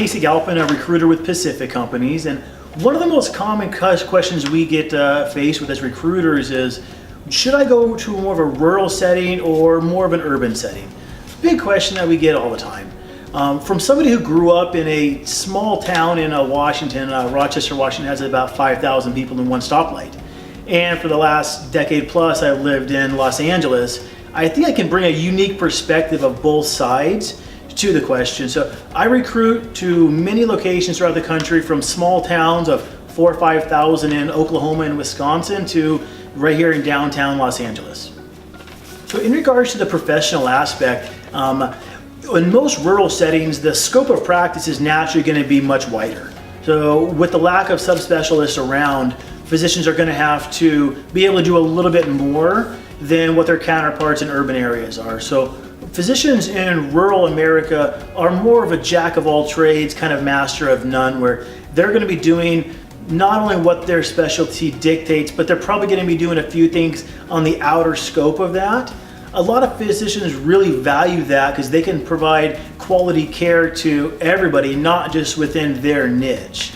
Casey Galpin, a recruiter with Pacific Companies, and one of the most common questions we get faced with as recruiters is, should I go to more of a rural setting or more of an urban setting? Big question that we get all the time. From somebody who grew up in a small town in Washington, Rochester, Washington has about 5,000 people in one stoplight. And for the last decade plus, I've lived in Los Angeles. I think I can bring a unique perspective of both sides to the question. So I recruit to many locations throughout the country, from small towns of 4,000 or 5,000 in Oklahoma and Wisconsin to right here in downtown Los Angeles. So in regards to the professional aspect, in most rural settings, the scope of practice is naturally going to be much wider. So with the lack of subspecialists around, physicians are going to have to be able to do a little bit more than what their counterparts in urban areas are. So physicians in rural America are more of a jack of all trades, kind of master of none, where they're going to be doing not only what their specialty dictates, but they're probably going to be doing a few things on the outer scope of that. A lot of physicians really value that because they can provide quality care to everybody, not just within their niche.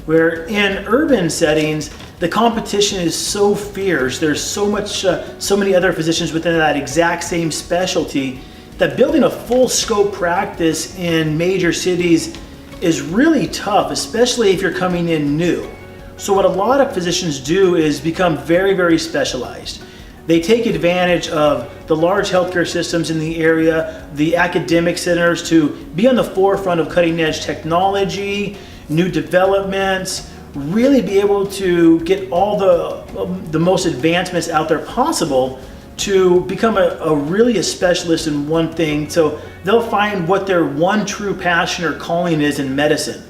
Where in urban settings, the competition is so fierce, there's so many other physicians within that exact same specialty, that building a full scope practice in major cities is really tough, especially if you're coming in new. So what a lot of physicians do is become very, very specialized. They take advantage of the large healthcare systems in the area, the academic centers, to be on the forefront of cutting edge technology, new developments, really be able to get all the most advancements out there possible to become a specialist in one thing. So they'll find what their one true passion or calling is in medicine.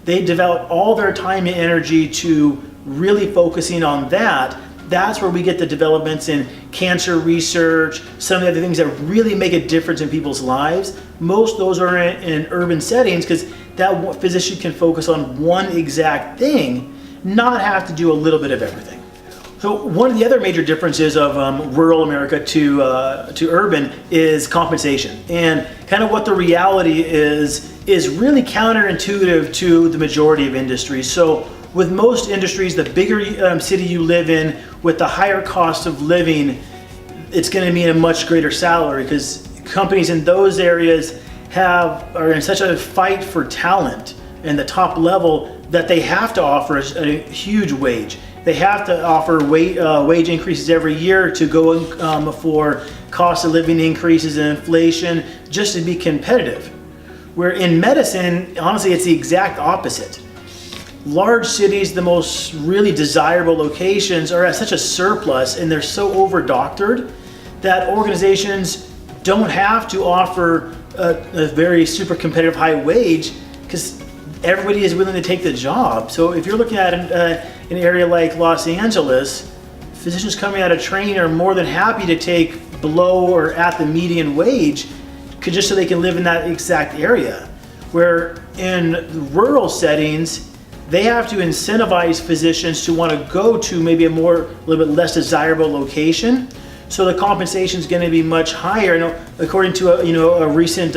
They devote all their time and energy to really focusing on that. That's where we get the developments in cancer research, some of the other things that really make a difference in people's lives. Most of those are in urban settings because that physician can focus on one exact thing, not have to do a little bit of everything. So one of the other major differences of rural America to urban is compensation. And kind of what the reality is really counterintuitive to the majority of industries. So with most industries, the bigger city you live in, with the higher cost of living, it's going to mean a much greater salary because companies in those areas are in such a fight for talent in the top level that they have to offer a huge wage. They have to offer wage increases every year to go for cost of living increases and inflation just to be competitive. Where in medicine, honestly, it's the exact opposite. Large cities, the most really desirable locations, are at such a surplus and they're so over-doctored that organizations don't have to offer a very super competitive high wage because everybody is willing to take the job. So if you're looking at an area like Los Angeles, physicians coming out of training are more than happy to take below or at the median wage just so they can live in that exact area. Where in rural settings, they have to incentivize physicians to want to go to maybe a little bit less desirable location. So the compensation is going to be much higher. According to a recent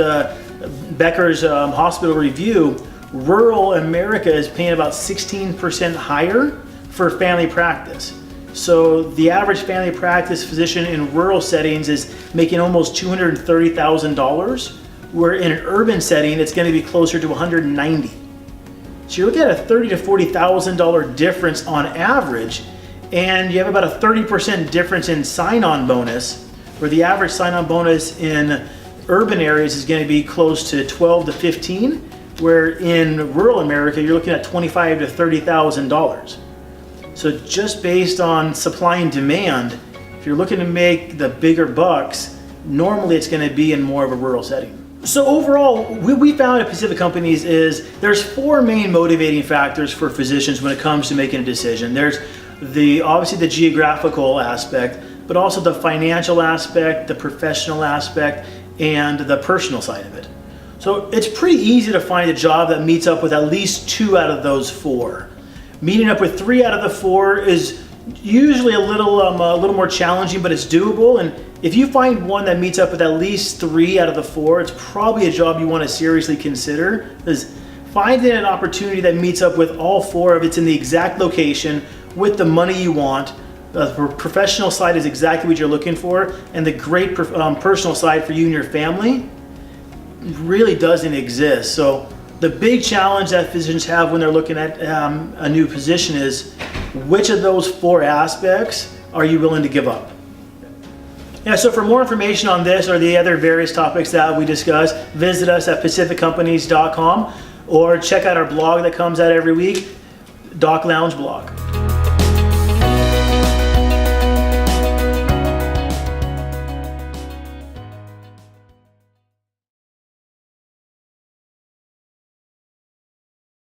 Becker's hospital review, rural America is paying about 16% higher for family practice. So the average family practice physician in rural settings is making almost $230,000, where in an urban setting it's going to be closer to $190,000. So you're looking at a $30,000 to $40,000 difference on average, and you have about a 30% difference in sign-on bonus, where the average sign-on bonus in urban areas is going to be close to 12 to 15, where in rural America you're looking at $25,000 to $30,000. So just based on supply and demand, if you're looking to make the bigger bucks, normally it's going to be in more of a rural setting. So overall, what we found at Pacific Companies is there's four main motivating factors for physicians when it comes to making a decision. There's obviously the geographical aspect, but also the financial aspect, the professional aspect, and the personal side of it. So it's pretty easy to find a job that meets up with at least two out of those four. Meeting up with three out of the four is usually a little more challenging, but it's doable. And if you find one that meets up with at least three out of the four, it's probably a job you want to seriously consider, because finding an opportunity that meets up with all four of it's in the exact location with the money you want. The professional side is exactly what you're looking for, and the great personal side for you and your family really doesn't exist. So the big challenge that physicians have when they're looking at a new position is which of those four aspects are you willing to give up? Yeah, so for more information on this or the other various topics that we discuss, visit us at pacificcompanies.com or check out our blog that comes out every week, Doc Lounge blog.